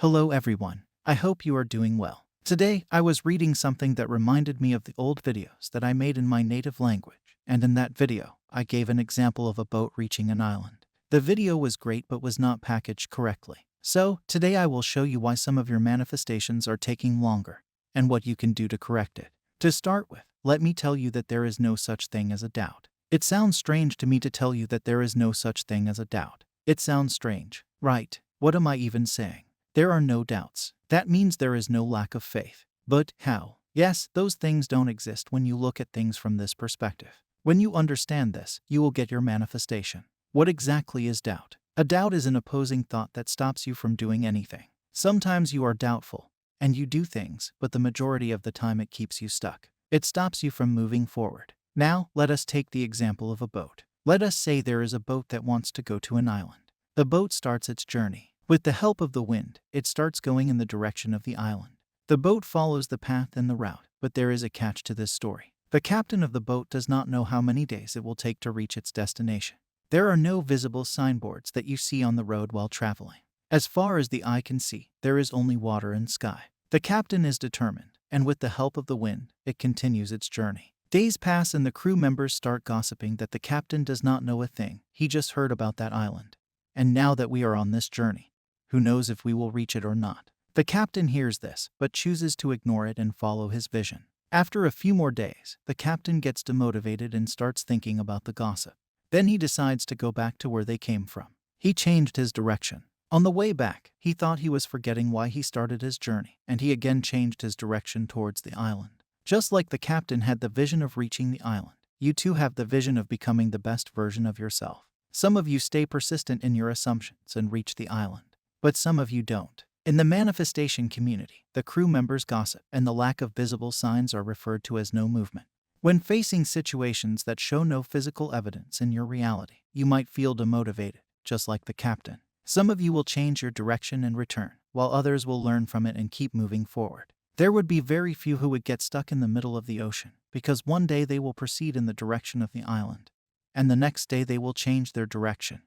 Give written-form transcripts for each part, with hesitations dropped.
Hello everyone, I hope you are doing well. Today, I was reading something that reminded me of the old videos that I made in my native language, and in that video, I gave an example of a boat reaching an island. The video was great but was not packaged correctly. So, today I will show you why some of your manifestations are taking longer, and what you can do to correct it. To start with, let me tell you that there is no such thing as a doubt. It sounds strange to me to tell you that there is no such thing as a doubt. It sounds strange, right? What am I even saying? There are no doubts. That means there is no lack of faith. But how? Yes, those things don't exist when you look at things from this perspective. When you understand this, you will get your manifestation. What exactly is doubt? A doubt is an opposing thought that stops you from doing anything. Sometimes you are doubtful, and you do things, but the majority of the time it keeps you stuck. It stops you from moving forward. Now, let us take the example of a boat. Let us say there is a boat that wants to go to an island. The boat starts its journey. With the help of the wind, it starts going in the direction of the island. The boat follows the path and the route, but there is a catch to this story. The captain of the boat does not know how many days it will take to reach its destination. There are no visible signboards that you see on the road while traveling. As far as the eye can see, there is only water and sky. The captain is determined, and with the help of the wind, it continues its journey. Days pass and the crew members start gossiping that the captain does not know a thing. He just heard about that island. And now that we are on this journey, who knows if we will reach it or not? The captain hears this, but chooses to ignore it and follow his vision. After a few more days, the captain gets demotivated and starts thinking about the gossip. Then he decides to go back to where they came from. He changed his direction. On the way back, he thought he was forgetting why he started his journey, and he again changed his direction towards the island. Just like the captain had the vision of reaching the island, you too have the vision of becoming the best version of yourself. Some of you stay persistent in your assumptions and reach the island, but some of you don't. In the manifestation community, the crew members gossip, and the lack of visible signs are referred to as no movement. When facing situations that show no physical evidence in your reality, you might feel demotivated, just like the captain. Some of you will change your direction and return, while others will learn from it and keep moving forward. There would be very few who would get stuck in the middle of the ocean, because one day they will proceed in the direction of the island, and the next day they will change their direction,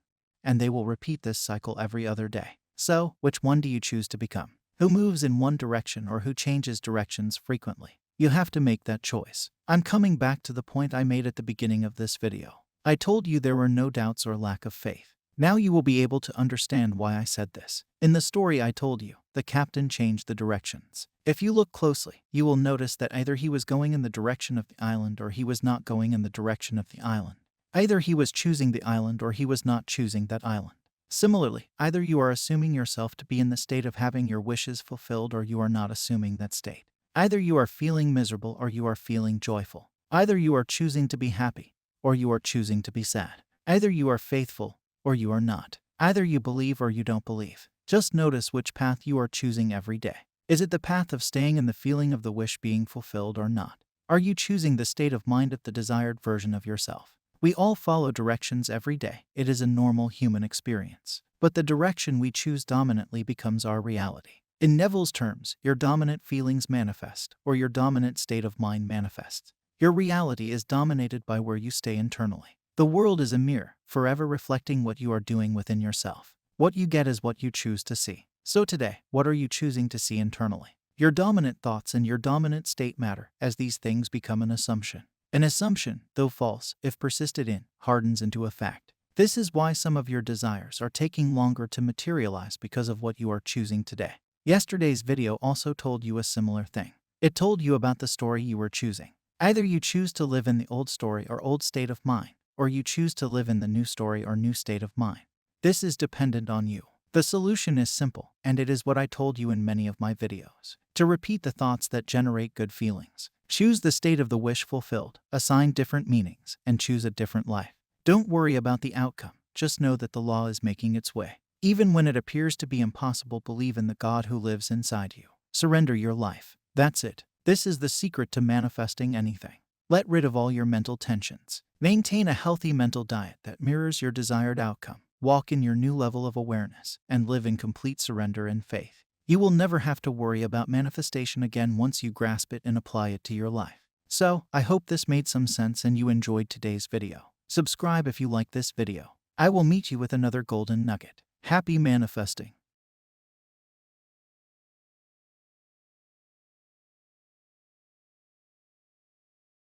and they will repeat this cycle every other day. So, which one do you choose to become? Who moves in one direction or who changes directions frequently? You have to make that choice. I'm coming back to the point I made at the beginning of this video. I told you there were no doubts or lack of faith. Now you will be able to understand why I said this. In the story I told you, the captain changed the directions. If you look closely, you will notice that either he was going in the direction of the island or he was not going in the direction of the island. Either he was choosing the island or he was not choosing that island. Similarly, either you are assuming yourself to be in the state of having your wishes fulfilled or you are not assuming that state. Either you are feeling miserable or you are feeling joyful. Either you are choosing to be happy or you are choosing to be sad. Either you are faithful or you are not. Either you believe or you don't believe. Just notice which path you are choosing every day. Is it the path of staying in the feeling of the wish being fulfilled or not? Are you choosing the state of mind of the desired version of yourself? We all follow directions every day. It is a normal human experience. But the direction we choose dominantly becomes our reality. In Neville's terms, your dominant feelings manifest, or your dominant state of mind manifests. Your reality is dominated by where you stay internally. The world is a mirror, forever reflecting what you are doing within yourself. What you get is what you choose to see. So today, what are you choosing to see internally? Your dominant thoughts and your dominant state matter, as these things become an assumption. An assumption, though false, if persisted in, hardens into a fact. This is why some of your desires are taking longer to materialize because of what you are choosing today. Yesterday's video also told you a similar thing. It told you about the story you were choosing. Either you choose to live in the old story or old state of mind, or you choose to live in the new story or new state of mind. This is dependent on you. The solution is simple, and it is what I told you in many of my videos. To repeat the thoughts that generate good feelings. Choose the state of the wish fulfilled, assign different meanings, and choose a different life. Don't worry about the outcome, just know that the law is making its way. Even when it appears to be impossible, believe in the God who lives inside you. Surrender your life. That's it. This is the secret to manifesting anything. Let rid of all your mental tensions. Maintain a healthy mental diet that mirrors your desired outcome. Walk in your new level of awareness, and live in complete surrender and faith. You will never have to worry about manifestation again once you grasp it and apply it to your life. So, I hope this made some sense and you enjoyed today's video. Subscribe if you like this video. I will meet you with another golden nugget. Happy manifesting.